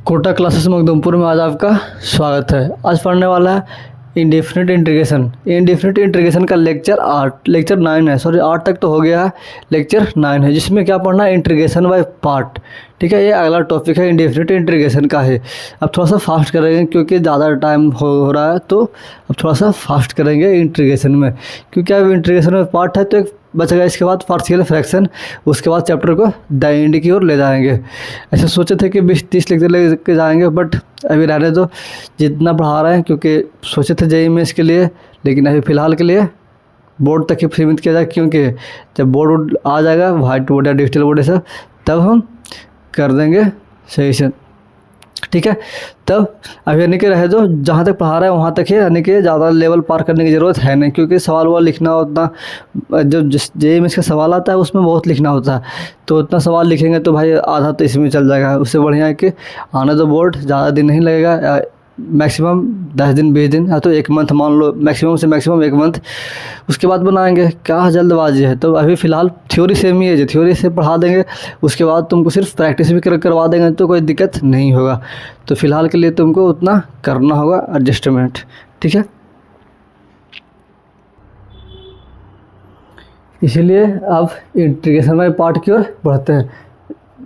Kota classes Makhdumpur में आज आपका स्वागत है। आज पढ़ने वाला है इंडेफिनिट इंटीग्रेशन। इंडेफिनिट इंटीग्रेशन का लेक्चर 9 है, सॉरी 8 तक तो हो गया है, लेक्चर 9 है, जिसमें क्या पढ़ना है, इंटीग्रेशन बाय पार्ट। ठीक है, ये अगला टॉपिक है, इंडेफिनिट इंटीग्रेशन का है। अब थोड़ा सा फास्ट करेंगे क्योंकि ज़्यादा टाइम हो रहा है, तो अब थोड़ा सा फास्ट करेंगे इंटीग्रेशन में, क्योंकि अब इंटीग्रेशन में पार्ट है तो एक बचेगा। इसके बाद पार्शियल फ्रैक्शन, उसके बाद चैप्टर को द एंड की ओर ले जाएंगे। ऐसे सोचे थे कि 20-30 लेक्चर लेके जाएंगे, बट अभी रहने दो, जितना पढ़ा रहे हैं, क्योंकि सोचे थे जेईई मेंस के लिए, लेकिन अभी फ़िलहाल के लिए बोर्ड तक ही सीमित किया जाए, क्योंकि जब बोर्ड आ जाएगा, वाइट बोर्ड या डिजिटल बोर्ड सब, तब हम कर देंगे सही से। ठीक है, तब अभी यानी कि रहे दो, जहाँ तक पढ़ा रहा है वहाँ तक है, यानी कि ज़्यादा लेवल पार करने की ज़रूरत है नहीं, क्योंकि सवाल वाल लिखना उतना, जो जेईई में इसका सवाल आता है उसमें बहुत लिखना होता है, तो उतना सवाल लिखेंगे तो भाई आधा तो इसमें चल जाएगा। उससे बढ़िया है कि आने दो बोर्ड, ज़्यादा दिन नहीं लगेगा, मैक्सिमम 10 दिन 20 दिन, या तो 1 मंथ मान लो, मैक्सिमम से मैक्सिमम 1 मंथ, उसके बाद बनाएंगे। क्या जल्दबाजी है। तो अभी फ़िलहाल थ्योरी सेम ही है, जो थ्योरी से पढ़ा देंगे, उसके बाद तुमको सिर्फ प्रैक्टिस भी करवा देंगे तो कोई दिक्कत नहीं होगा। तो फ़िलहाल के लिए तुमको उतना करना होगा एडजस्टमेंट। ठीक है, इसीलिए अब इंटीग्रेशन बाय पार्ट की ओर बढ़ते हैं।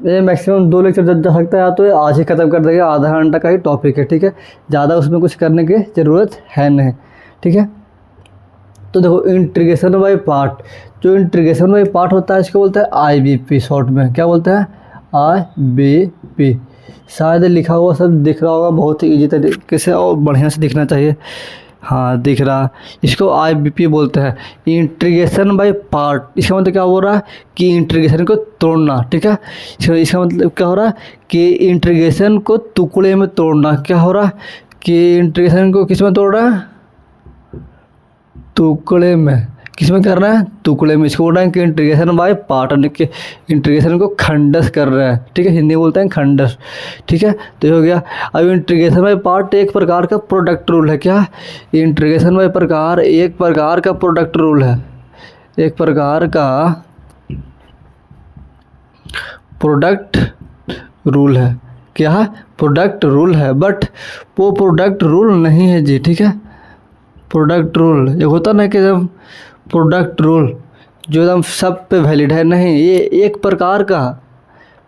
ये मैक्सिमम 2 लेक्चर जा सकता है, या तो ये आज ही ख़त्म कर देंगे, आधा घंटा का ही टॉपिक है। ठीक है, ज़्यादा उसमें कुछ करने की ज़रूरत है नहीं। ठीक है, तो देखो इंटीग्रेशन बाय पार्ट, जो इंटीग्रेशन बाय पार्ट होता है इसको बोलते हैं IBP, शॉर्ट में क्या बोलते हैं, IBP। शायद लिखा हुआ सब दिख रहा होगा, बहुत ही ईजी तरीके से और बढ़िया से दिखना चाहिए। हाँ, दिख रहा, इसको IBP बोलते हैं, इंटीग्रेशन बाय पार्ट। इसका मतलब क्या हो रहा है कि इंटीग्रेशन को तोड़ना। ठीक है, इसका मतलब क्या हो रहा है कि इंटीग्रेशन को टुकड़े में तोड़ना। क्या हो रहा है कि इंटीग्रेशन को किस में तोड़ रहा है, टुकड़े में। किस में कर रहा है, टुकड़े में। इसको बोल रहे हैं कि इंटीग्रेशन बाय पार्ट, यानी कि इंटीग्रेशन को खंडस कर रहे हैं। ठीक है, हिंदी में बोलते हैं खंडस। ठीक है, तो ये हो गया। अब इंटीग्रेशन बाय पार्ट एक प्रकार का प्रोडक्ट रूल है। क्या, इंटीग्रेशन बाय प्रकार एक प्रकार का प्रोडक्ट रूल है, एक प्रकार का प्रोडक्ट रूल है। क्या, प्रोडक्ट रूल है, बट वो प्रोडक्ट रूल नहीं है जी। ठीक है, प्रोडक्ट रूल एक होता ना कि जब प्रोडक्ट रूल जो एकदम सब पे वैलिड है, नहीं, ये एक प्रकार का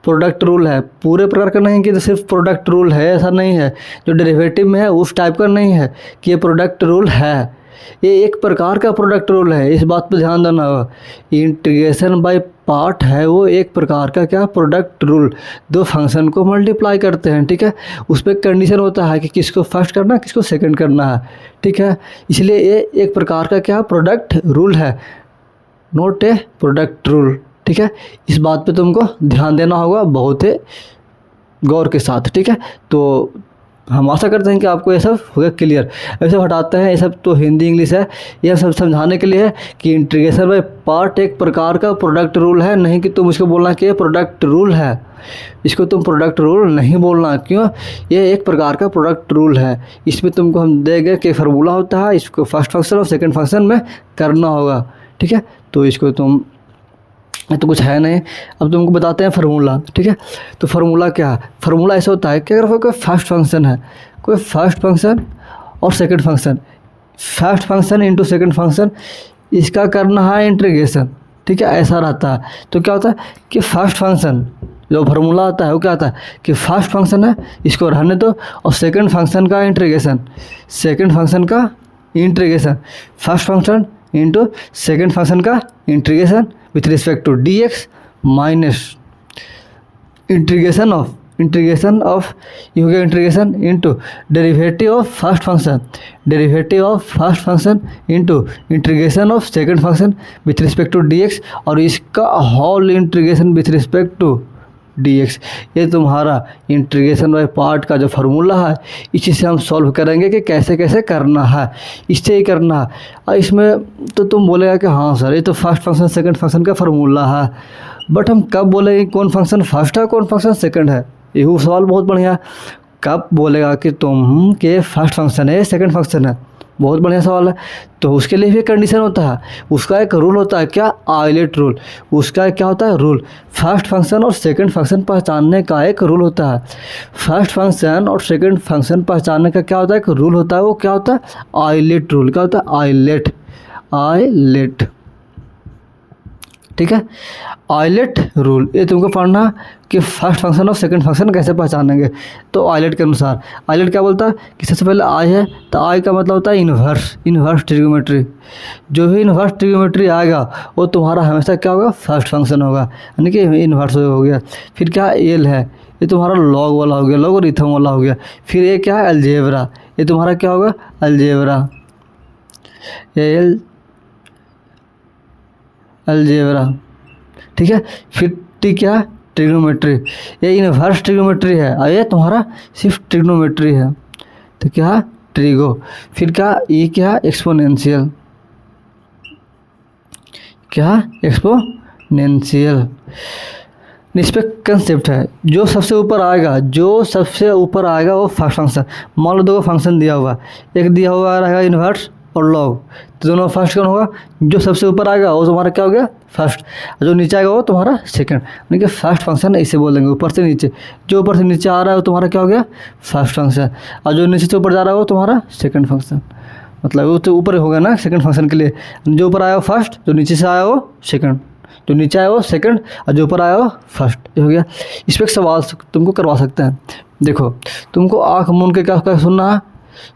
प्रोडक्ट रूल है, पूरे प्रकार का नहीं कि सिर्फ प्रोडक्ट रूल है, ऐसा नहीं है। जो डेरिवेटिव में है उस टाइप का नहीं है कि ये प्रोडक्ट रूल है, ये एक प्रकार का प्रोडक्ट रूल है। इस बात पर ध्यान देना होगा। इंटीग्रेशन बाय पार्ट है वो एक प्रकार का क्या, प्रोडक्ट रूल। दो फंक्शन को मल्टीप्लाई करते हैं। ठीक है, उस पर कंडीशन होता है कि किसको फर्स्ट करना है, किसको सेकंड करना है। ठीक है, इसलिए ये एक प्रकार का क्या, प्रोडक्ट रूल है, नॉट ए प्रोडक्ट रूल। ठीक है, इस बात पे तुमको ध्यान देना होगा बहुत ही गौर के साथ। ठीक है, तो हम आशा करते हैं कि आपको ये सब हो गया क्लियर। ऐसे हटाते हैं, ये सब तो हिंदी इंग्लिश है, यह सब समझाने के लिए है कि इंटीग्रेशन बाय पार्ट एक प्रकार का प्रोडक्ट रूल है, नहीं कि तुम इसको बोलना कि ये प्रोडक्ट रूल है। इसको तुम प्रोडक्ट रूल नहीं बोलना, क्यों, ये एक प्रकार का प्रोडक्ट रूल है। इसमें तुमको हम देंगे कि फार्मूला होता है, इसको फर्स्ट फंक्शन और सेकेंड फंक्शन में करना होगा। ठीक है, तो इसको तुम, तो कुछ है नहीं, अब तुमको बताते हैं फार्मूला। ठीक है, तो फार्मूला क्या है, फार्मूला ऐसा होता है कि अगर कोई फर्स्ट फंक्शन है, कोई फर्स्ट फंक्शन और second function, first function into second function, इसका करना है इंटीग्रेशन। ठीक है, ऐसा रहता है। तो क्या होता है कि फर्स्ट फंक्शन जो फार्मूला आता है वो क्या आता है कि फर्स्ट फंक्शन है, इसको रहने दो, और सेकंड फंक्शन का इंटीग्रेशन, सेकंड फंक्शन का integration, first function into second function का integration with respect to dx minus integration of ये हो गया integration into derivative of first function, derivative of first function into integration of second function with respect to dx, और इसका whole integration with respect to dx। ये तुम्हारा integration by part का जो formula है, इसी से हम सॉल्व करेंगे कि कैसे कैसे करना है, इससे ही करना है। और इसमें तो तुम बोलेगा कि हाँ सर ये तो फर्स्ट फंक्शन सेकंड फंक्शन का फार्मूला है, बट हम कब बोलेंगे कौन फंक्शन फर्स्ट है कौन फंक्शन सेकंड है, ये सवाल बहुत बढ़िया है। कब बोलेगा कि तुम के फर्स्ट फंक्शन है सेकंड फंक्शन है, बहुत बढ़िया सवाल है। तो उसके लिए भी कंडीशन होता है, उसका एक रूल होता है, क्या? ILATE rule. उसका क्या होता है? रूल। फर्स्ट फंक्शन और सेकंड फंक्शन पहचानने का एक रूल होता है। फर्स्ट फंक्शन और सेकंड फंक्शन पहचानने का क्या होता है? एक रूल होता है। वो क्या होता है? ILATE rule. क्या होता है? आइलेट। आइलेट, ठीक है। आइलेट रूल, ये तुमको पढ़ना कि फर्स्ट फंक्शन और सेकंड फंक्शन कैसे पहचानेंगे। तो आइलेट के अनुसार, आइलेट क्या बोलता है कि सबसे पहले आई है, तो आई का मतलब होता है इन्वर्स, इन्वर्स ट्रिग्नोमेट्री। जो भी इन्वर्स ट्रिग्नोमेट्री आएगा वो तुम्हारा हमेशा क्या होगा? फर्स्ट फंक्शन होगा, यानी कि इन्वर्स हो गया। फिर क्या? एल है, ये तुम्हारा लॉग वाला हो गया, लॉगरिथम वाला हो गया। फिर ये क्या है? अलजेब्रा, ये तुम्हारा क्या होगा? अलजेब्रा, एल अलजेब्रा, ठीक है। फिर टी क्या? ट्रिग्नोमेट्री, ये इन्वर्स ट्रिग्नोमेट्री है और ये तुम्हारा सिर्फ ट्रिग्नोमेट्री है, तो क्या? ट्रिगो। फिर क्या? ये क्या? एक्सपोनेंशियल, क्या? एक्सपोनेंशियल। इस पे कंसेप्ट है, जो सबसे ऊपर आएगा, जो सबसे ऊपर आएगा वो फर्स्ट फंक्शन। मान लो दो फंक्शन दिया हुआ, एक दिया हुआ रहेगा इन्वर्स और लॉग, तो दोनों फर्स्ट कौन होगा? जो सबसे ऊपर आएगा वो तुम्हारा क्या हो गया? फर्स्ट। जो नीचे आएगा वो तुम्हारा सेकंड, यानी कि फर्स्ट फंक्शन इसे बोल देंगे। ऊपर से नीचे, जो ऊपर से नीचे आ रहा है वो तुम्हारा क्या हो गया? फर्स्ट फंक्शन, और जो नीचे से ऊपर जा रहा है वो तुम्हारा सेकंड फंक्शन। मतलब वो तो ऊपर हो गया ना सेकंड फंक्शन के लिए, जो ऊपर आया वो फर्स्ट, जो नीचे से आया वो सेकंड, जो नीचे आया वो सेकंड और जो ऊपर आया वो फर्स्ट, ये हो गया। इस पर एक सवाल तुमको करवा सकते हैं। देखो, तुमको आँख मूंद के क्या क्या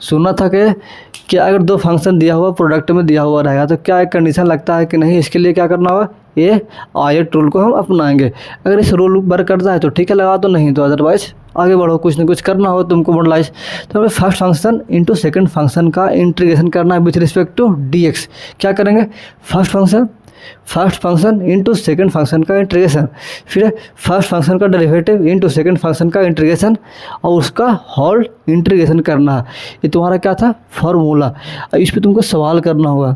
सुनना था कि अगर दो फंक्शन दिया हुआ प्रोडक्ट में दिया हुआ रहेगा तो क्या एक कंडीशन लगता है कि नहीं, इसके लिए क्या करना होगा? ये आयट रूल को हम अपनाएंगे। अगर इस रूल वर्क करता है तो ठीक है, लगा, तो नहीं तो अदरवाइज आगे बढ़ो, कुछ ना कुछ करना हो तुमको मॉडलाइज। तो हमें first function into second function का इंटीग्रेशन करना है विथ रिस्पेक्ट टू dx। क्या करेंगे? First function into second function का इंटीग्रेशन, फिर फर्स्ट फंक्शन का डेरिवेटिव इंटू सेकंड फंक्शन का इंटीग्रेशन और उसका होल इंटीग्रेशन करना है। ये तुम्हारा क्या था? फॉर्मूला। अब इस पर तुमको सवाल करना होगा,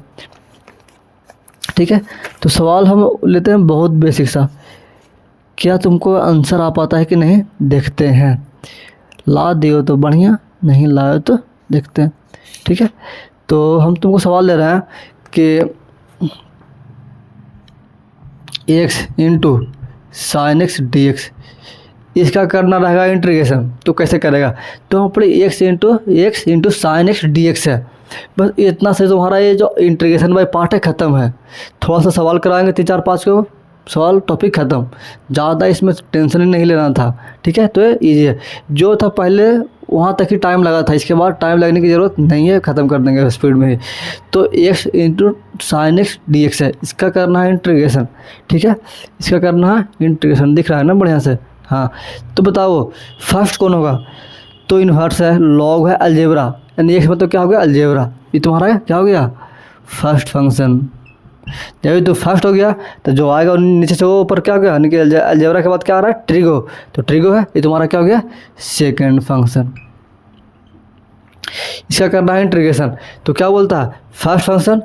ठीक है। तो सवाल हम लेते हैं बहुत बेसिक सा, क्या तुमको आंसर आ पाता है कि नहीं देखते हैं। ला दियो तो बढ़िया, नहीं लाए तो देखते हैं, ठीक है। तो हम तुमको सवाल ले रहे हैं कि x into sign x d x, इसका करना रहेगा इंटीग्रेशन। तो कैसे करेगा? तो हम अपने x into sign x d x है, बस इतना से तुम्हारा ये जो इंटीग्रेशन बाय पार्ट है ख़त्म है। थोड़ा सा सवाल कराएंगे 3 4 5 को सवाल, टॉपिक ख़त्म। ज़्यादा इसमें टेंशन ही नहीं लेना था, ठीक है। तो ये ईजी है, जो था पहले वहाँ तक ही टाइम लगा था, इसके बाद टाइम लगने की ज़रूरत नहीं है, ख़त्म कर देंगे स्पीड में ही। तो x into sign x d x है, इसका करना है इंटीग्रेशन, ठीक है। इसका करना है इंटीग्रेशन, दिख रहा है ना बढ़िया से? हाँ। तो बताओ फर्स्ट कौन होगा? तो इन्वर्स है, लॉग है, अलजेब्रा, यानी x मतलब क्या हो गया? अलजेब्रा। ये तुम्हारा क्या हो गया? First function. जब तो फर्स्ट हो गया तो जो आएगा नीचे से वो ऊपर क्या हो गया? यानी कि अलजेब्रा के बाद क्या आ रहा है? ट्रिगो। तो ट्रिगो है, ये तुम्हारा क्या हो गया? Second function. इसका करना है इंटीग्रेशन, तो क्या बोलता है? First function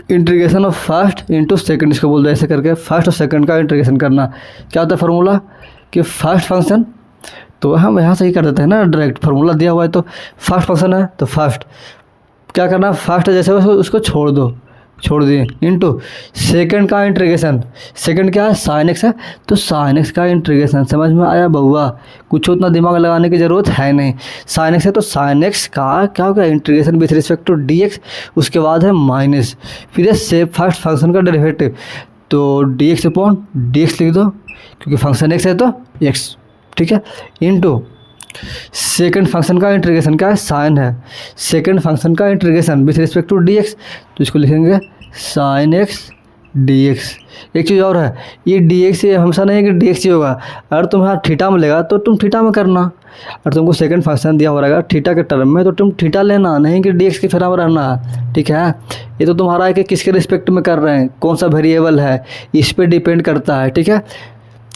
integration of first into second, इसको बोल दो ऐसे करके। फर्स्ट और सेकंड का इंटीग्रेशन करना, क्या होता है फार्मूला? कि फर्स्ट फंक्शन, तो हम यहाँ से ही कर देते हैं ना, डायरेक्ट फार्मूला दिया हुआ है। तो फर्स्ट फंक्शन है तो फर्स्ट क्या करना? फर्स्ट जैसे उसको छोड़ दिए, इंटू सेकंड का इंटीग्रेशन। सेकंड क्या है? साइन एक्स है, तो साइन एक्स का इंटीग्रेशन। समझ में आया बउआ? कुछ उतना दिमाग लगाने की ज़रूरत है नहीं। साइन एक्स है तो साइन एक्स का क्या हो गया? Integration with respect to d x. उसके बाद है माइनस, फिर है फर्स्ट फंक्शन का डेरिवेटिव, तो d x upon d x लिख दो, क्योंकि फंक्शन एक्स है तो एक्स, ठीक है। इंटू सेकंड फंक्शन का इंटीग्रेशन क्या है? साइन है, सेकंड फंक्शन का integration with respect to d x, तो इसको लिखेंगे साइन एक्स डी एक्स। एक चीज़ और है, ये डी एक्स ये हमेशा नहीं है कि डी एक्स ही होगा। अगर तुम्हारा थीटा में लेगा तो तुम थीटा में करना, अगर तुमको सेकंड फंक्शन दिया हो रहेगा थीटा के टर्म में तो तुम थीटा लेना, नहीं कि डी एक्स के फेरा में रहना, ठीक है। ये तो तुम्हारा है कि किसके रिस्पेक्ट में कर रहे हैं, कौन सा वेरिएबल है, इस पर डिपेंड करता है, ठीक है।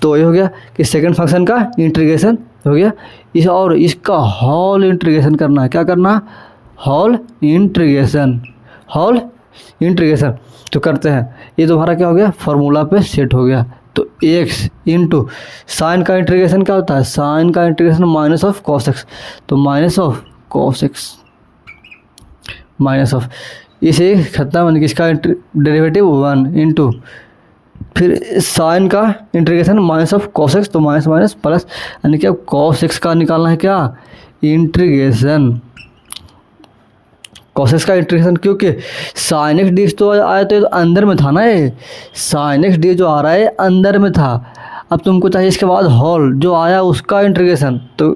तो ये हो गया कि सेकंड फंक्शन का इंटीग्रेशन हो गया, इस और इसका होल इंटीग्रेशन करना है। क्या करना? Whole integration, whole integration. तो करते हैं, ये तुम्हारा क्या हो गया? फार्मूला पे सेट हो गया। तो x इंटू साइन का इंटीग्रेशन क्या होता है? साइन का integration minus of cos x, तो minus of cos x, minus of, इसे खत्म यानी कि इसका डेरिवेटिव 1 इंटू फिर साइन का integration minus of cos x, तो माइनस माइनस प्लस, यानी कि अब कॉस एक्स का निकालना है क्या, इंटीग्रेशन कॉस एक्स का इंटीग्रेशन, क्योंकि साइन एक्स डी एक्स तो आया तो अंदर में था ना, ये साइन एक्स डी जो आ रहा है अंदर में था। अब तुमको चाहिए इसके बाद होल जो आया उसका इंटीग्रेशन, तो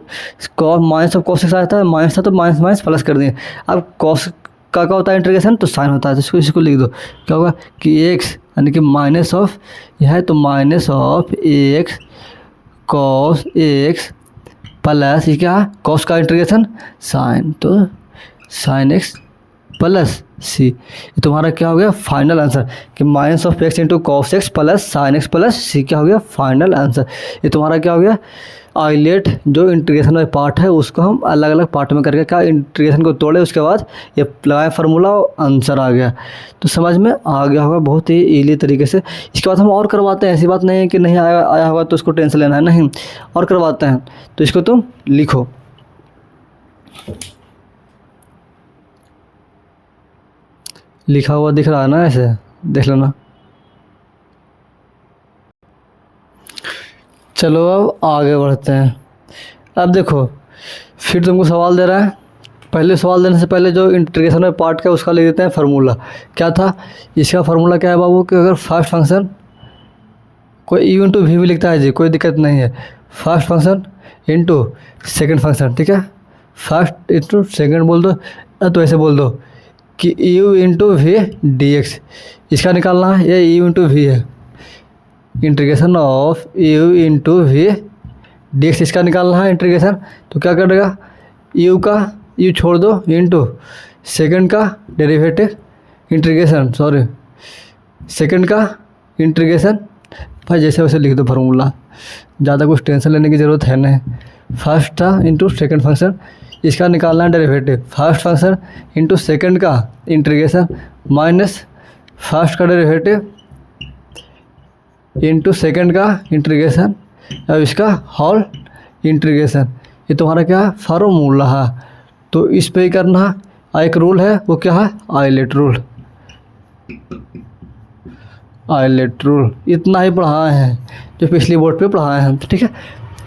cos minus of cos x आया था, माइनस था तो माइनस माइनस प्लस कर दिए। अब कॉस का क्या होता है इंटीग्रेशन, तो साइन होता है, तो इसको लिख दो, क्या होगा कि एक्स यानी कि माइनस ऑफ यह है तो minus of x cos x plus ये क्या कॉस का इंटीग्रेशन साइन, तो साइन एक्स प्लस सी, ये तुम्हारा क्या हो गया फाइनल आंसर कि minus of x into cos x plus sine x plus c क्या हो गया फाइनल आंसर। ये तुम्हारा क्या हो गया आइलेट जो इंटीग्रेशन वाला पार्ट है उसको हम अलग अलग पार्ट में करके क्या इंटीग्रेशन को तोड़े, उसके बाद ये लगाए फार्मूला आंसर आ गया। तो समझ में आ गया होगा बहुत ही ईली तरीके से। इसके बाद हम और करवाते हैं, ऐसी बात नहीं है कि नहीं आया होगा तो उसको टेंशन लेना है, नहीं और करवाते हैं। तो इसको तुम लिखो, लिखा हुआ दिख रहा है ना, ऐसे देख लेना। चलो अब आगे बढ़ते हैं। अब देखो फिर तुमको सवाल दे रहा है, पहले सवाल देने से पहले जो इंटीग्रेशन में पार्ट का उसका ले देते हैं फार्मूला। क्या था इसका फार्मूला, क्या है बाबू कि अगर फर्स्ट फंक्शन कोई यू इंटू वी भी लिखता है जी, कोई दिक्कत नहीं है, first function into second function, ठीक है, फर्स्ट इंटू सेकेंड बोल दो, तो ऐसे बोल दो कि u into v d x, इसका निकालना है, ये यू इंटू वी है, integration of u into v d x इसका निकालना है इंटीग्रेशन। तो क्या करेगा यू का यू छोड़ दो इंटू सेकेंड का डेरिवेटिव इंटीग्रेशन, सॉरी सेकेंड का इंटीग्रेशन, भाई जैसे वैसे लिख दो फार्मूला, ज़्यादा कुछ टेंशन लेने की ज़रूरत है नहीं। फर्स्ट था इंटू सेकेंड फंक्शन, इसका निकालना है derivative, first function into second का इंटीग्रेशन माइनस फर्स्ट का डेरिवेटिव इंटू सेकेंड का इंटीग्रेशन, अब इसका होल इंटीग्रेशन। ये तुम्हारा क्या है फार्मूला है, तो इस पे ही करना है। एक रूल है वो क्या है आइलेट रूल, आइलेट रूल इतना ही पढ़ाए हैं जो पिछली बोर्ड पे पढ़ाए हैं, ठीक है।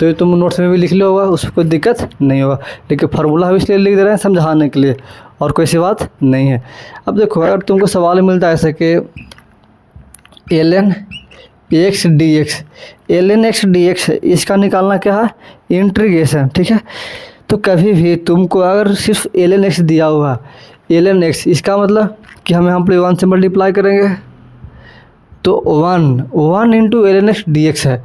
तो ये तुम नोट्स में भी लिख लो होगा, उसमें कोई दिक्कत नहीं होगा, लेकिन फार्मूला भी इसलिए लिख दे रहे हैं समझाने के लिए, और कोई सी बात नहीं है। अब देखो अगर तुमको सवाल मिलता है ऐसे कि ln x d x, ln x d x इसका निकालना क्या है इंटीग्रेशन, ठीक है। तो कभी भी तुमको अगर सिर्फ ln एक्स दिया हुआ ln एक्स, इसका मतलब कि हम यहाँ पर 1 से मल्टीप्लाई करेंगे तो 1 into ln x d x है।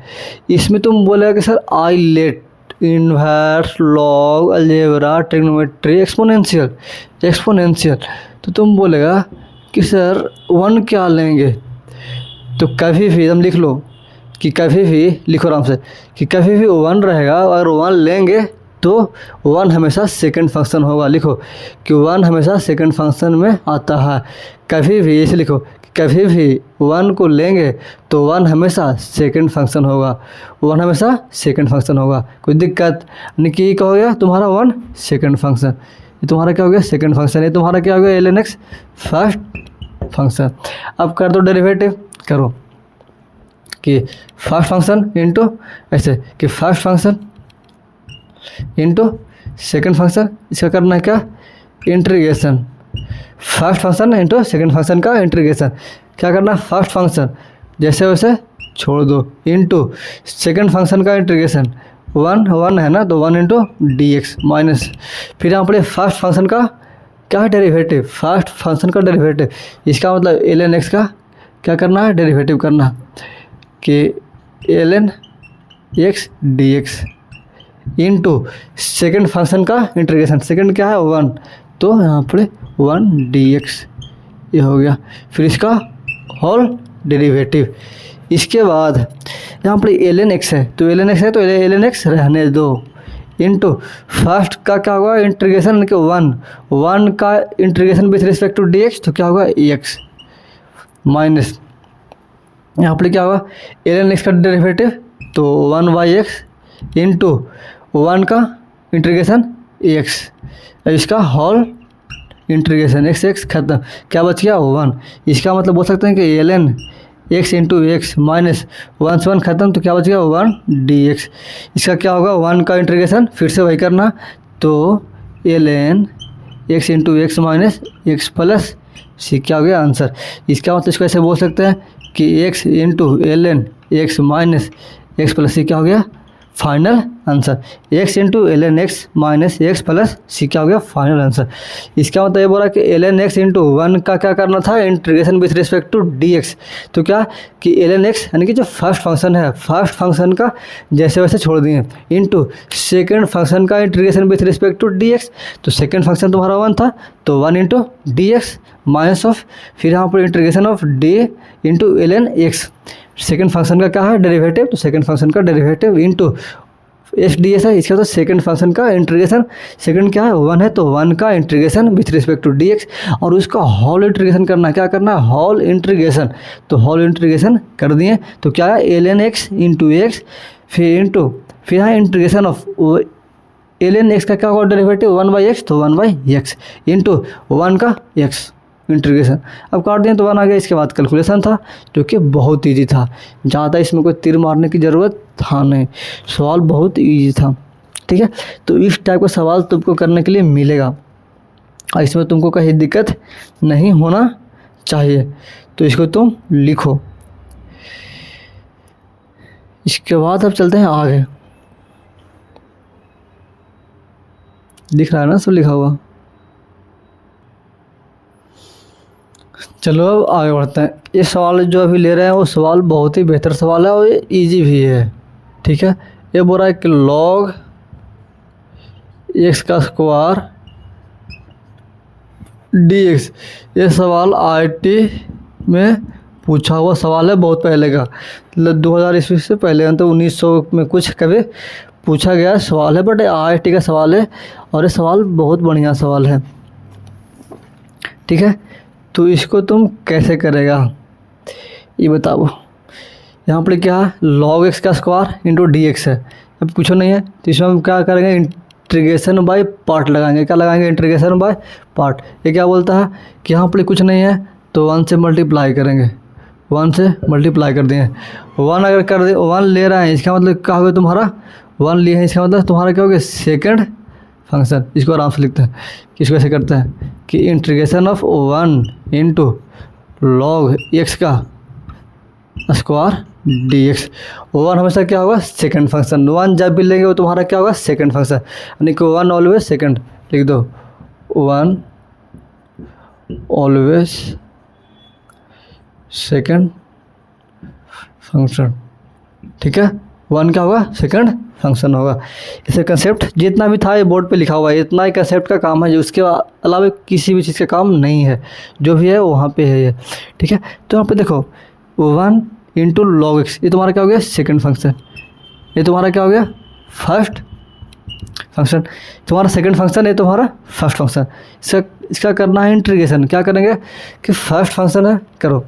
इसमें तुम बोलेगा कि sir ILATE inverse log algebra trigonometry exponential, तो तुम बोलेगा कि सर 1 क्या लेंगे, तो कभी भी हम लिख लो कि कभी भी लिखो आराम से कि कभी भी 1 रहेगा, अगर 1 लेंगे तो 1 हमेशा सेकंड फंक्शन होगा। लिखो कि 1 हमेशा सेकंड फंक्शन में आता है, कभी भी ऐसे लिखो कि कभी भी 1 को लेंगे तो 1 हमेशा सेकंड फंक्शन होगा, 1 हमेशा सेकंड फंक्शन होगा। कोई दिक्कत नहीं कि क्या हो गया तुम्हारा 1 सेकंड फंक्शन, ये तुम्हारा क्या हो गया सेकंड फंक्शन, ये तुम्हारा क्या हो गया ln x फर्स्ट फंक्शन। अब कर दो डेरिवेटिव, करो कि फर्स्ट फंक्शन इंटू ऐसे कि first function into second function, इसका करना है क्या integration, first function into second function का इंटीग्रेशन, क्या करना फर्स्ट फंक्शन जैसे वैसे छोड़ दो इंटू सेकेंड फंक्शन का इंटीग्रेशन 1 है ना, तो 1 इंटू डी एक्स माइनस, फिर यहाँ पर फर्स्ट फंक्शन का क्या डेरिवेटिव, फर्स्ट फंक्शन का डेरिवेटिव, इसका मतलब ln x का क्या करना है डेरिवेटिव करना कि ln x dx into second function का इंटीग्रेशन, सेकेंड क्या है 1, तो यहाँ पर 1 dx ये हो गया, फिर इसका होल डेरिवेटिव। इसके बाद यहाँ पर ln x है तो ln x है तो ln x रहने दो इंटू फर्स्ट का क्या होगा इंटीग्रेशन के 1 का integration with respect to dx, तो क्या होगा x माइनस यहाँ पर क्या होगा ln x का डेरिवेटिव तो 1/x इंटू 1 का इंटीग्रेशन x, इसका होल इंटीग्रेशन एक्स एक्स खत्म, क्या बच गया 1। इसका मतलब बोल सकते हैं कि ln x into x minus 1 से 1 खत्म, तो क्या बच गया 1 dx। इसका क्या होगा 1 का इंटीग्रेशन फिर से वही करना, तो ln x into x minus x plus c, क्या हो गया आंसर। इसका मतलब इसको ऐसे बोल सकते हैं कि x into ln x minus x plus c क्या हो गया final answer. x into ln x minus x plus c क्या हो गया फाइनल आंसर। इसका मतलब ये बोला कि ln x इंटू 1 का क्या करना था integration with respect to dx, तो क्या कि ln x यानी कि जो फर्स्ट फंक्शन है, फर्स्ट फंक्शन का जैसे वैसे छोड़ दिए, इंटू सेकेंड फंक्शन का integration with respect to dx, तो सेकेंड फंक्शन तुम्हारा 1 था तो 1 इंटू dx माइनस ऑफ, फिर यहाँ पर integration of d into ln x, second function का क्या है डेरिवेटिव, तो सेकेंड फंक्शन का derivative into s d s है, इसका तो सेकंड फंक्शन का इंटीग्रेशन, सेकंड क्या है 1 है तो 1 का integration with respect to dx, और उसका होल इंटीग्रेशन करना है, क्या करना है होल इंटीग्रेशन, तो होल इंटीग्रेशन कर दिए, तो क्या है ln x इंटू एक्स फिर यहाँ इंटीग्रेशन ऑफ ln x का क्या होगा डेरिवेटिव 1/x, तो 1/x इंटू 1 का x इंटीग्रेशन। अब काट दिए तो 1 आ गया। इसके बाद कैलकुलेशन था जो कि बहुत इजी था, ज़्यादा इसमें कोई तीर मारने की ज़रूरत था नहीं, सवाल बहुत इजी था। ठीक है, तो इस टाइप का सवाल तुमको करने के लिए मिलेगा और इसमें तुमको कहीं दिक्कत नहीं होना चाहिए, तो इसको तुम लिखो। इसके बाद अब चलते हैं आगे, दिख रहा है ना सब लिखा हुआ। चलो अब आगे बढ़ते हैं। ये सवाल जो अभी ले रहे हैं वो सवाल बहुत ही बेहतर सवाल है और ये इजी भी है। ठीक है, ये बोल रहा है कि log x का स्क्वायर dx, ये सवाल IIT में पूछा हुआ सवाल है, बहुत पहले का, मतलब 2000 ईस्वी से पहले, तो 1900 में कुछ कभी पूछा गया सवाल है, बट IIT का सवाल है और ये सवाल बहुत बढ़िया सवाल है। ठीक है, तो इसको तुम कैसे करेगा ये बताओ। यहाँ पर क्या है log x का स्क्वायर इंटू dx है, अब कुछ नहीं है तो इसमें हम क्या करेंगे इंटीग्रेशन बाय पार्ट लगाएंगे, क्या लगाएंगे इंटीग्रेशन बाय पार्ट। ये क्या बोलता है कि यहाँ पर कुछ नहीं है तो 1 से मल्टीप्लाई करेंगे, 1 से मल्टीप्लाई कर दिए, 1 अगर कर दे 1 ले रहे हैं इसका मतलब क्या होगा तुम्हारा 1 लिए हैं, इसका मतलब तुम्हारा क्या हो गया सेकेंड फंक्शन। इसको आराम से लिखते हैं, किसको ऐसे करते हैं कि integration of 1 into log x का स्क्वायर dx। 1 हमेशा क्या होगा सेकंड फंक्शन, 1 जब भी लेंगे वो तुम्हारा क्या होगा सेकंड फंक्शन, यानी कि 1 ऑलवेज सेकंड, लिख दो 1 ऑलवेज सेकंड फंक्शन। ठीक है, 1 क्या होगा सेकंड फंक्शन होगा। इसे कंसेप्ट जितना भी था ये बोर्ड पे लिखा हुआ है, इतना ही कंसेप्ट का काम है, जो उसके अलावा किसी भी चीज़ का काम नहीं है, जो भी है वहाँ पे है ये। ठीक है, तो यहाँ पे देखो 1 इंटू लॉग एक्स, ये तुम्हारा क्या हो गया सेकंड फंक्शन, ये तुम्हारा क्या हो गया फर्स्ट फंक्शन, तुम्हारा सेकंड फंक्शन है तुम्हारा फर्स्ट फंक्शन। इसका करना है इंटीग्रेशन, क्या करेंगे कि फर्स्ट फंक्शन है करो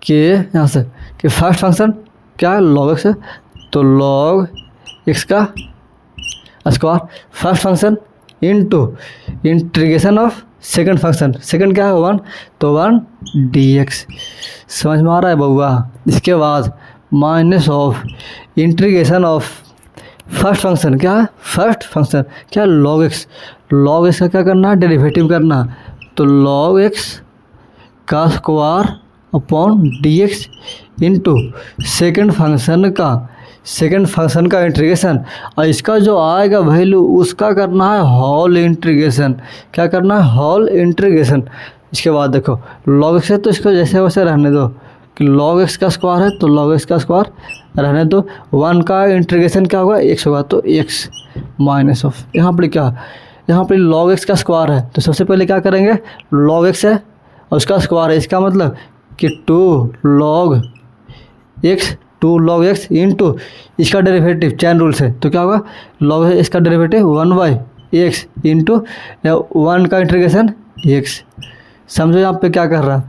कि यहाँ से कि फर्स्ट फंक्शन क्या है लॉग एक्स है, तो log x का square first function into integration of second function, second क्या है 1 तो 1 dx। समझ में आ रहा है बउआ। इसके बाद minus of integration of first function, क्या है फर्स्ट फंक्शन क्या है log x का क्या करना है डेरिवेटिव करना, तो log x का square upon dx into second function का इंटीग्रेशन, और इसका जो आएगा वैल्यू उसका करना है होल इंटीग्रेशन, क्या करना है होल इंटीग्रेशन। इसके बाद देखो log x है तो इसको जैसे वैसे रहने दो कि log x का स्क्वायर है तो log x का स्क्वायर रहने दो, 1 का इंटीग्रेशन क्या होगा x होगा तो x माइनस ऑफ, यहाँ पर क्या यहाँ पर log x का स्क्वायर है तो सबसे पहले क्या करेंगे log x है और उसका स्क्वायर है, इसका मतलब कि 2 log x इंटू इसका डेरिवेटिव चैन रूल से, तो क्या होगा log इसका डेरिवेटिव 1/x इंटू 1 का इंटीग्रेशन x। समझो यहाँ पे क्या कर रहा है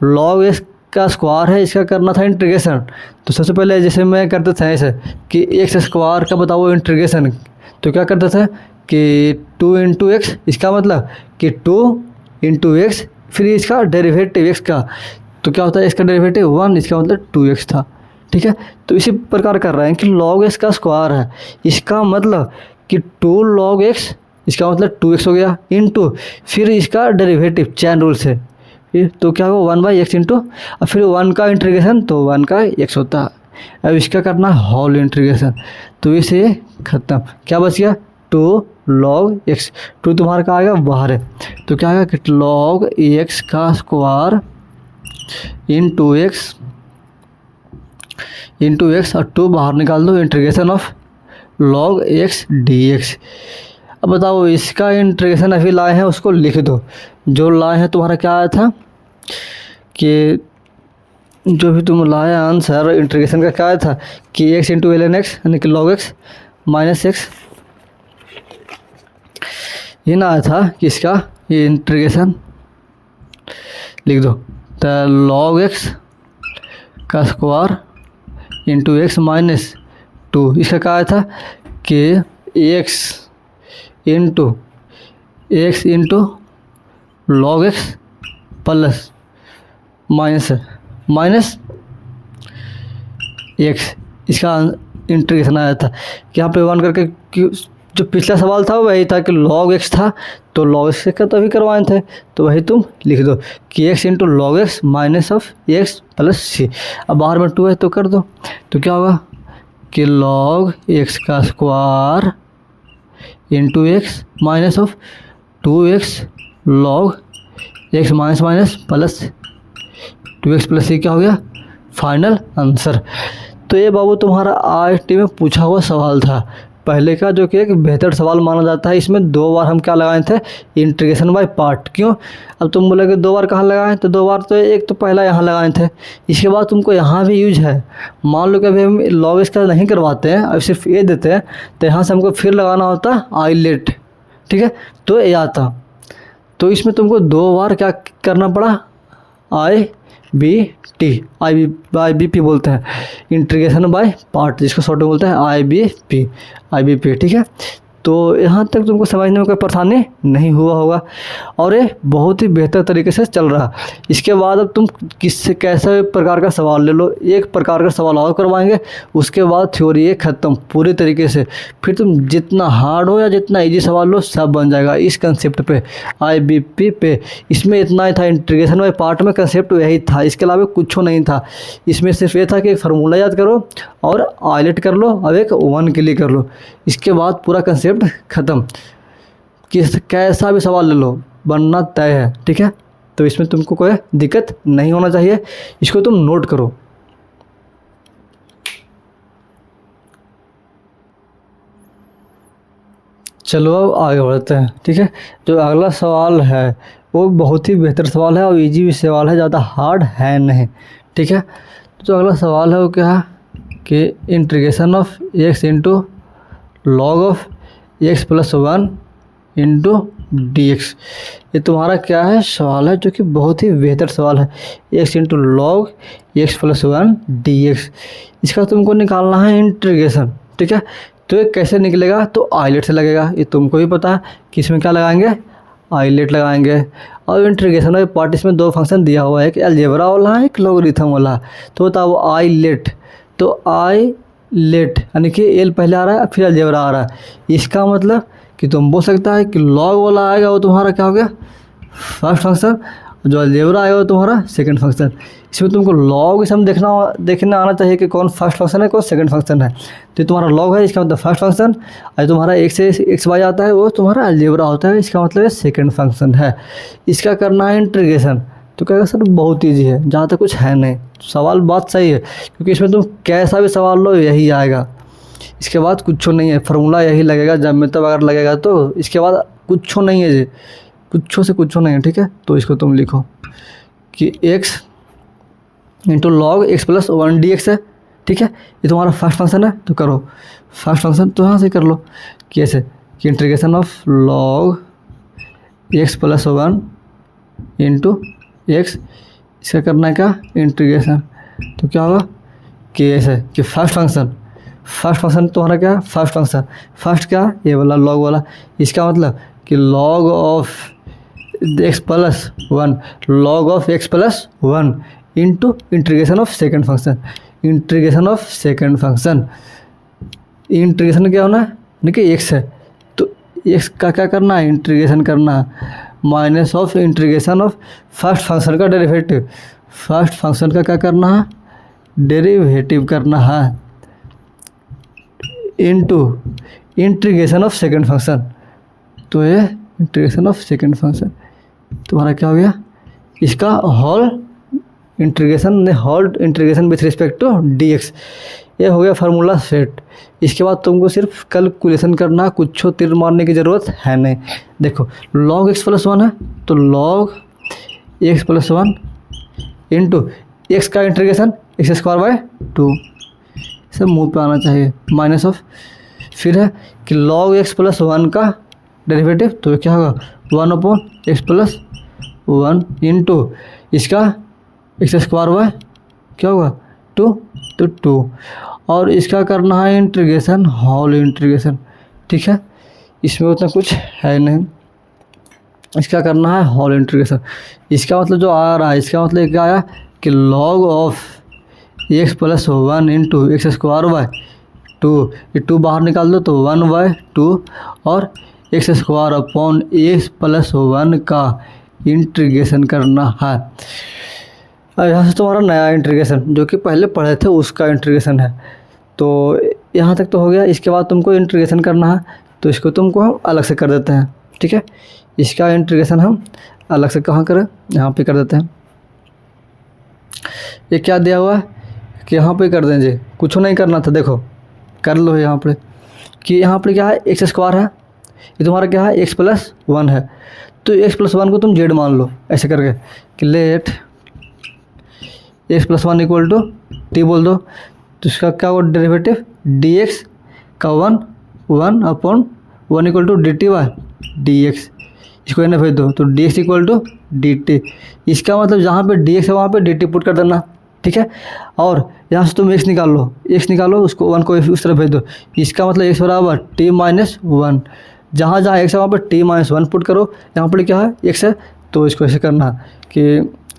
log x का स्क्वायर है, इसका करना था इंटीग्रेशन, तो सबसे पहले जैसे मैं करता था ऐसे कि x स्क्वायर का बताओ इंटीग्रेशन, तो क्या करता था कि 2 इंटू एक्स, इसका मतलब कि 2 इंटू एक्स, फिर इसका डेरिवेटिव एक्स का, तो क्या होता है इसका डेरिवेटिव 1, इसका मतलब 2x था, ठीक है। तो इसी प्रकार कर रहे हैं कि log x का स्क्वायर है, इसका मतलब कि 2 log x, इसका मतलब 2x हो गया, इंटू फिर इसका डेरिवेटिव चैन रूल से, फिर तो क्या होगा 1/x इंटू, और फिर 1 का इंटीग्रेशन तो 1 का x होता है। अब इसका करना होल इंटीग्रेशन, तो इसे ख़त्म, क्या बच गया 2 log x, 2 तुम्हारा क्या आएगा बाहर है, तो क्या आएगा कि log x का स्क्वायर इंटू एक्स और 2 बाहर निकाल दो, integration of log x dx। अब बताओ इसका इंटीग्रेशन अभी लाए हैं उसको लिख दो, जो लाए हैं तुम्हारा क्या आया था कि जो भी तुम लाए आंसर इंटीग्रेशन का क्या आया था कि x इंटू ln x यानी कि log x माइनस x, ये ना आया था कि इसका ये इंटीग्रेशन लिख दो, तो log x का स्क्वायर इंटू एक्स माइनस 2, इसका क्या आया था कि x into log x plus minus x, इसका इंटीग्रेशन आया था कि यहाँ पे 1 करके, जो पिछला सवाल था वही था कि log x था, तो log x का तो अभी करवाए थे, तो वही तुम लिख दो कि x into log x minus of x plus c। अब बाहर में 2 है तो कर दो, तो क्या होगा कि log x का square into x minus of 2x log x minus plus 2x plus c, क्या हो गया फाइनल आंसर। तो ये बाबू तुम्हारा IIT में पूछा हुआ सवाल था पहले का, जो कि एक बेहतर सवाल माना जाता है। इसमें 2 बार हम क्या लगाए थे इंटीग्रेशन बाय पार्ट, क्यों, अब तुम बोलोगे 2 बार कहाँ लगाए, तो 2 बार तो एक तो पहला यहाँ लगाए थे, इसके बाद तुमको यहाँ भी यूज है। मान लो कि अभी हम log x का नहीं करवाते हैं, अब सिर्फ ये देते हैं, तो यहाँ से हमको फिर लगाना होता आइलेट, ठीक है, तो ये आता, तो इसमें तुमको 2 बार क्या करना पड़ा IBP बोलते हैं, इंटीग्रेशन बाय पार्ट, जिसको शॉर्ट में बोलते हैं IBP, ठीक है। तो यहाँ तक तुमको समझने में कोई परेशानी नहीं हुआ होगा और ये बहुत ही बेहतर तरीके से चल रहा। इसके बाद अब तुम किससे कैसे प्रकार का सवाल ले लो, एक प्रकार का सवाल और करवाएंगे, उसके बाद थ्योरी ये ख़त्म पूरे तरीके से। फिर तुम जितना हार्ड हो या जितना इजी सवाल लो सब बन जाएगा इस कंसेप्ट पे, IBP पे। इसमें इतना ही था, इंटीग्रेशन वाले पार्ट में कंसेप्ट यही था, इसके अलावा कुछ नहीं था। इसमें सिर्फ ये था कि एक फार्मूला याद करो और आइलेट कर लो, अब एक 1 के लिए कर लो, इसके बाद पूरा कंसेप्ट ख़त्म। कैसा भी सवाल ले लो बनना तय है, ठीक है। तो इसमें तुमको कोई दिक्कत नहीं होना चाहिए, इसको तुम नोट करो। चलो अब आगे बढ़ते हैं, ठीक है। जो अगला सवाल है वो बहुत ही बेहतर सवाल है और इजी भी सवाल है, ज़्यादा हार्ड है नहीं, ठीक है। जो अगला सवाल है वो क्या है कि integration of x into log of x plus 1 into dx। ये तुम्हारा क्या है सवाल है, जो कि बहुत ही बेहतर सवाल है, x into log x plus 1 dx। इसका तुमको निकालना है इंटीग्रेशन, ठीक है। तो ये कैसे निकलेगा, तो आइलेट से लगेगा, ये तुमको भी पता है कि इसमें क्या लगाएंगे आइलेट लगाएंगे। और इंटीग्रेशन वाले पार्ट इसमें 2 फंक्शन दिया हुआ है, एक अलजेब्रा वाला है एक लॉगरिथम वाला। तो बताओ आइलेट, तो आइलेट यानी कि एल पहले आ रहा है फिर अलजेब्रा आ रहा है, इसका मतलब कि तुम बोल सकता है कि लॉग वाला आएगा वो तुम्हारा क्या हो गया फर्स्ट फंक्शन, जो अलजेब्रा आएगा वो तुम्हारा सेकंड फंक्शन। इसमें तुमको लॉग सम देखना आना चाहिए कि कौन फर्स्ट फंक्शन है कौन सेकंड फंक्शन है। तो तुम्हारा लॉग है, इसका मतलब फर्स्ट फंक्शन, और तुम्हारा एक से एक्स वाई आता है वो तुम्हारा अलजेब्रा होता है, इसका मतलब सेकंड फंक्शन है। इसका करना है इंटीग्रेशन, तो कहेगा सर बहुत ईजी है, जहाँ तक कुछ है नहीं। सवाल बात सही है, क्योंकि इसमें तुम कैसा भी सवाल लो यही आएगा, इसके बाद कुछ नहीं है, फार्मूला यही लगेगा, जब में तब अगर लगेगा तो इसके बाद कुछ नहीं है जी, कुछ से कुछ नहीं है, ठीक है। तो इसको तुम लिखो कि x into log x plus 1 dx है, ठीक है। ये तुम्हारा फर्स्ट फंक्शन है, तो करो फर्स्ट फंक्शन, तो यहाँ से कर लो कैसे कि integration of log x plus 1 into x, इसका करना है क्या इंटीग्रेशन, तो क्या होगा कि ऐसे कि फर्स्ट फर्स्ट फंक्शन तुम्हारा क्या है, फर्स्ट फंक्शन, फर्स्ट क्या है, ये वाला लॉग वाला, इसका मतलब कि log of x plus one, log of x plus one into integration of second function, integration of second function. Integration क्या होना है, देखिए एक्स है तो एक्स का क्या करना है, इंटीग्रेशन करना है, minus of integration of first function का डेरिवेटिव, फर्स्ट फंक्शन का क्या करना है, डेरिवेटिव करना है, into integration of second function. तो ये इंटीग्रेशन ऑफ सेकंड फंक्शन तुम्हारा क्या हो गया, इसका whole integration with respect to dx, ये हो गया फार्मूला सेट। इसके बाद तुमको सिर्फ कैलकुलेशन करना, कुछ तीर मारने की ज़रूरत है नहीं। देखो log x प्लस वन है तो log x plus one into x का integration x square by two, सब मुँह पे आना चाहिए, माइनस ऑफ, फिर है कि log x प्लस वन का डेरिवेटिव तो क्या होगा, one upon x plus one into इसका एक्स स्क्वायर बाय क्या होगा टू, तो टू, और इसका करना है इंटीग्रेशन, होल इंटीग्रेशन, ठीक है, इसमें उतना कुछ है नहीं, इसका करना है होल इंटीग्रेशन। इसका मतलब जो आ रहा है, इसका मतलब क्या आया कि log of x plus one into x square by to, ये टू बाहर निकाल दो तो वन बाय टू, और x square upon x plus one का इंटीग्रेशन करना है। अब यहाँ से तुम्हारा नया इंटीग्रेशन जो कि पहले पढ़े थे उसका इंटीग्रेशन है, तो यहाँ तक तो हो गया। इसके बाद तुमको इंटीग्रेशन करना है तो इसको तुमको हम अलग से कर देते हैं, ठीक है, इसका इंटीग्रेशन हम अलग से कहाँ करें, यहाँ पे कर देते हैं। ये क्या दिया हुआ है कि यहाँ पे कर देंगे, कुछ नहीं करना था, देखो कर लो यहाँ पे कि यहाँ पे क्या है, एक्स स्क्वायर है, ये तुम्हारा क्या है एक्स प्लस वन है, तो एक्स प्लस वन को तुम जेड मान लो ऐसे करके कि let x plus one equal to t बोल दो, तो इसका क्या होगा डेरिवेटिव डी एक्स का one one upon one equal to d t by d x, इसको इन्हें भेज दो तो d x equal to d t, इसका मतलब जहाँ पे डी एक्स है वहाँ पे डी टी पुट कर देना, ठीक है, और यहाँ से तुम एक्स निकालो उसको वन को उस तरफ भेज दो, इसका मतलब एक्स बराबर टी माइनस वन, जहाँ जहाँ एक्स है वहाँ पर टी माइनस वन पुट करो, यहाँ पर क्या है एक्स है तो इसको ऐसे करना कि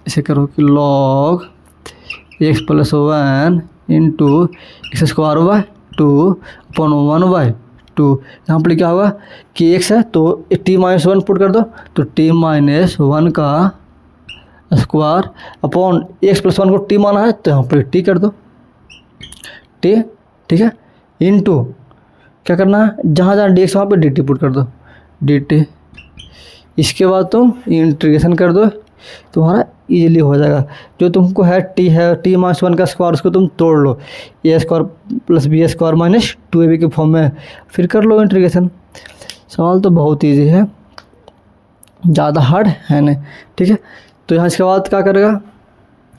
ऐसे करो कि log x plus one into x square by two upon one by two, यहाँ पर क्या होगा कि एक्स है तो टी माइनस वन पुट कर दो तो टी माइनस वन का square upon x plus one को टी माना है तो यहाँ पर टी कर दो टी, ठीक है, इंटू क्या करना है, जहाँ जहाँ डी एक्स वहाँ पर डी टी पुट कर दो डी टी, इसके बाद तुम इंटीग्रेशन कर दो, तुम्हारा इजीली हो जाएगा। जो तुमको है टी माइनस वन का स्क्वायर उसको तुम तोड़ लो, A square plus B square minus two A B के फॉर्म में, फिर कर लो इंटीग्रेशन। सवाल तो बहुत इजी है, ज़्यादा हार्ड है नहीं, ठीक है। तो यहाँ इसके बाद क्या करेगा,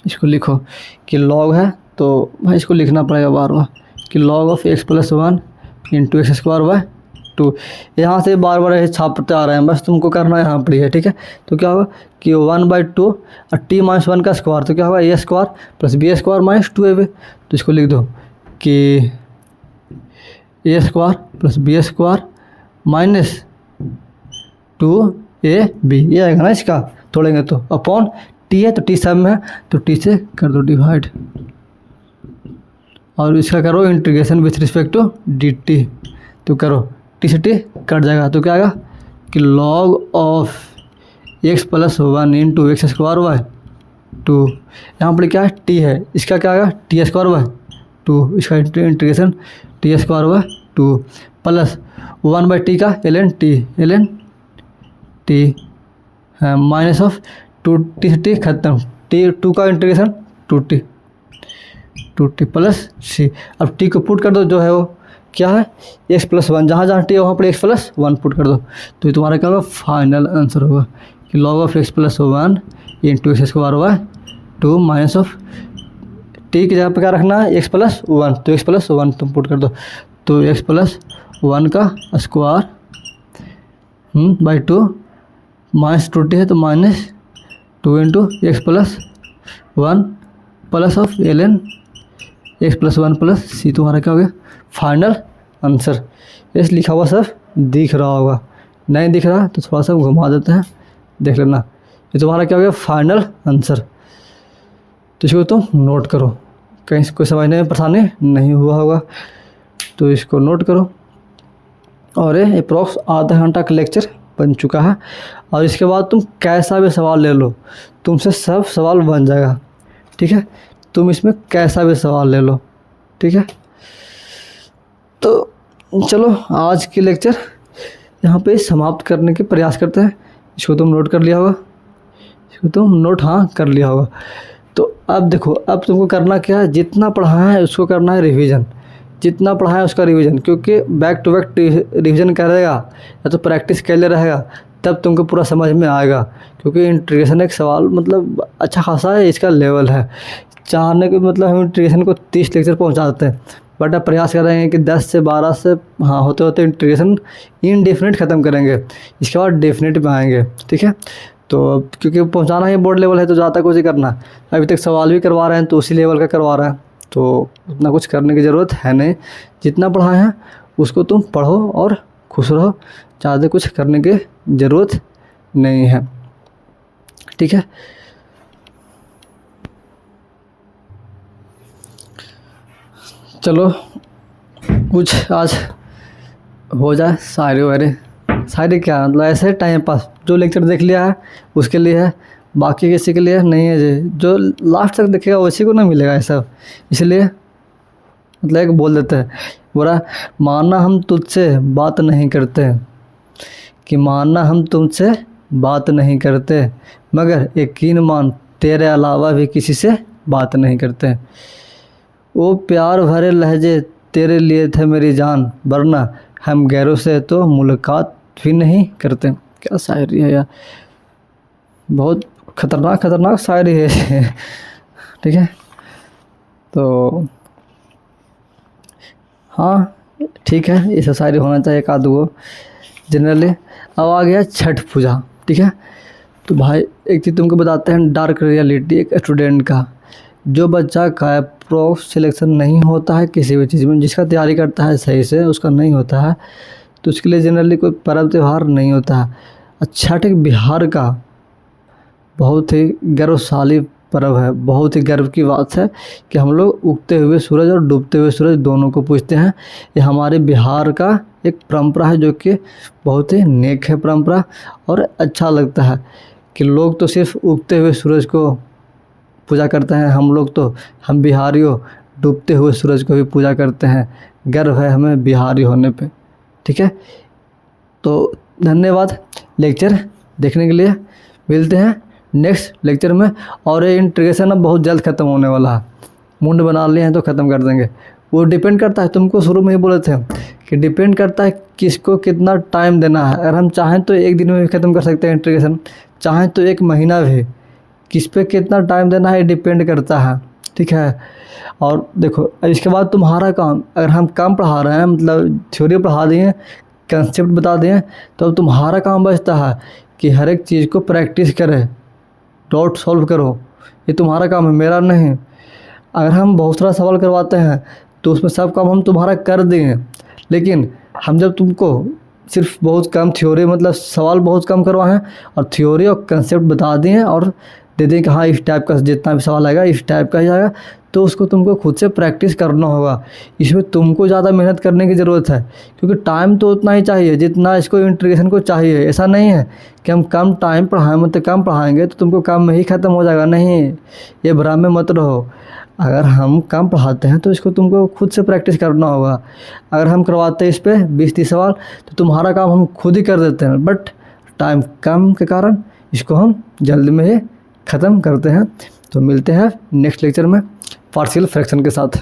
इसको लिखो कि log है तो भाई इसको लिखना पड़ेगा बार बार कि log of x plus one into x square by to, यहाँ से बार बार ये छापते आ रहे हैं, बस तुमको करना है यहाँ पर है, ठीक है। तो क्या होगा कि वन बाई टू और टी माइनस वन का स्क्वायर तो क्या होगा A square plus B square minus two A B, तो इसको लिख दो कि A square plus B square minus two A B, ये आएगा ना, इसका तोड़ेंगे तो अपॉन टी है तो टी सब में है तो टी से कर दो डिवाइड, और इसका करो integration with respect to d t, तो करो टी से टी कट जाएगा तो क्या आएगा कि log of x plus one into x square by to, यहाँ पर क्या है टी है, इसका क्या आएगा टी स्क्वायर बाय टू, इसका integration T square by two plus one by T का एल एन टी है माइनस ऑफ टू टी से टी खत्म, टी टू का इंटीग्रेशन टू टी प्लस सी, अब टी को पुट कर दो, जो है वो क्या है एक्स प्लस वन, जहाँ जहाँ टी है वहाँ पर एक्स प्लस वन पुट कर दो, तो ये तुम्हारा क्या होगा फाइनल आंसर होगा कि log of x plus one into x square by two minus of T की जगह पे क्या रखना है एक्स प्लस वन, तो एक्स प्लस वन तुम पुट कर दो, तो एक्स प्लस वन का square by two minus two T है तो minus two into x plus one plus of L N x plus one plus c, तुम्हारा क्या हो गया फाइनल आंसर। इस लिखा हुआ सब दिख रहा होगा, नहीं दिख रहा तो थोड़ा सा घुमा देते हैं, देख लेना। ये तुम्हारा क्या हो गया, फाइनल आंसर। तो इसको तुम नोट करो, कहीं कोई समझने में परेशानी नहीं हुआ होगा तो इसको नोट करो। और ये अप्रॉक्स आधा घंटा का लेक्चर बन चुका है। और इसके बाद तुम कैसा भी सवाल ले लो, तुमसे सब सवाल बन जाएगा, ठीक है। तुम इसमें कैसा भी सवाल ले लो, ठीक है। तो चलो आज की लेक्चर यहाँ पे समाप्त करने के प्रयास करते हैं। इसको तुम नोट कर लिया होगा, इसको तुम नोट हाँ कर लिया होगा। तो अब देखो, अब तुमको करना क्या है, जितना पढ़ा है उसको करना है रिवीजन, जितना पढ़ा है उसका रिवीजन, क्योंकि बैक टू बैक रिवीजन करेगा या तो प्रैक्टिस कर ले रहेगा तब तुमको पूरा समझ में आएगा। क्योंकि इंटीग्रेशन एक सवाल मतलब अच्छा खासा है, इसका लेवल है। चाहने के मतलब हम इंटीग्रेशन को 30 लेक्चर पहुंचा देते हैं, बट अब प्रयास कर रहे हैं कि 10 से 12 से हाँ होते होते इंटीग्रेशन इनडेफिनेट ख़त्म करेंगे, इसके बाद डेफिनेट में आएंगे, ठीक है। तो क्योंकि पहुंचाना ही बोर्ड लेवल है तो ज़्यादा कुछ ही करना। अभी तक सवाल भी करवा रहे हैं तो उसी लेवल का करवा रहे हैं, तो उतना कुछ करने की ज़रूरत है नहीं। जितना पढ़ाए हैं उसको तुम पढ़ो और खुश रहो, ज़्यादा कुछ करने की ज़रूरत नहीं है, ठीक है। चलो कुछ आज हो जाए शायरी वायरी। शायरी क्या मतलब ऐसे टाइम पास, जो लेक्चर देख लिया है उसके लिए है, बाकी किसी के लिए नहीं है जी। जो लास्ट तक देखेगा उसी को ना मिलेगा ये सब, इसलिए मतलब एक बोल देते हैं बोला, माना हम तुझसे बात नहीं करते, कि माना हम तुमसे बात नहीं करते, मगर यकीन मान तेरे अलावा भी किसी से बात नहीं करते। वो प्यार भरे लहजे तेरे लिए थे मेरी जान, वरना हम गैरों से तो मुलाकात भी नहीं करते। क्या शायरी है यार, बहुत खतरनाक शायरी है ठीक है। तो हाँ ठीक है, ये सब शायरी होना चाहिए एक आध गो जनरली। अब आ गया छठ पूजा, ठीक है। तो भाई एक चीज़ तुमको बताते हैं, डार्क रियलिटी एक स्टूडेंट का, जो बच्चा का प्रो सिलेक्शन नहीं होता है किसी भी चीज़ में, जिसका तैयारी करता है सही से उसका नहीं होता है, तो उसके लिए जनरली कोई पर्व त्यौहार नहीं होता है। छठ एक बिहार का बहुत ही गर्वशाली पर्व है, बहुत ही गर्व की बात है कि हम लोग उगते हुए सूरज और डूबते हुए सूरज दोनों को पूजते हैं। ये हमारे बिहार का एक परंपरा है जो कि बहुत ही नेक है परंपरा, और अच्छा लगता है कि लोग तो सिर्फ उगते हुए सूरज को पूजा करते हैं, हम बिहारियों डूबते हुए सूरज को भी पूजा करते हैं। गर्व है हमें बिहारी होने पे, ठीक है। तो धन्यवाद लेक्चर देखने के लिए, मिलते हैं नेक्स्ट लेक्चर में। और ये इंटीग्रेशन अब बहुत जल्द ख़त्म होने वाला है, मुंड बना लिए हैं तो ख़त्म कर देंगे। वो डिपेंड करता है, तुमको शुरू में ही बोले थे कि डिपेंड करता है किसको कितना टाइम देना है। अगर हम चाहें तो एक दिन में भी ख़त्म कर सकते हैं इंटीग्रेशन, चाहें तो एक महीना भी, किस पे कितना टाइम देना है डिपेंड करता है, ठीक है। और देखो इसके बाद तुम्हारा काम, अगर हम कम पढ़ा रहे हैं मतलब थ्योरी पढ़ा दिए, कंसेप्ट बता दिए, तो अब तुम्हारा काम बचता है कि हर एक चीज़ को प्रैक्टिस करें, डॉट सॉल्व करो, ये तुम्हारा काम है, मेरा नहीं। अगर हम बहुत सारा सवाल करवाते हैं तो उसमें सब काम हम तुम्हारा कर देंगे, लेकिन हम जब तुमको सिर्फ बहुत कम थ्योरी मतलब सवाल बहुत कम करवाएं और थ्योरी और कंसेप्ट बता दिए और दे दें कि हाँ इस टाइप का जितना भी सवाल आएगा इस टाइप का ही आएगा, तो उसको तुमको खुद से प्रैक्टिस करना होगा। इसमें तुमको ज़्यादा मेहनत करने की ज़रूरत है, क्योंकि टाइम तो उतना ही चाहिए जितना इसको इंटीग्रेशन को चाहिए। ऐसा नहीं है कि हम कम टाइम पढ़ाएं मतलब कम पढ़ाएंगे तो तुमको काम में ही ख़त्म हो जाएगा, नहीं, ये भ्रम में मत रहो। अगर हम कम पढ़ाते हैं तो इसको तुमको खुद से प्रैक्टिस करना होगा। अगर हम करवाते हैं इस पर 20-30 सवाल तो तुम्हारा काम हम खुद ही कर देते हैं, बट टाइम कम के कारण इसको हम जल्द में ही ख़त्म करते हैं। तो मिलते हैं नेक्स्ट लेक्चर में पार्शियल फ्रैक्शन के साथ।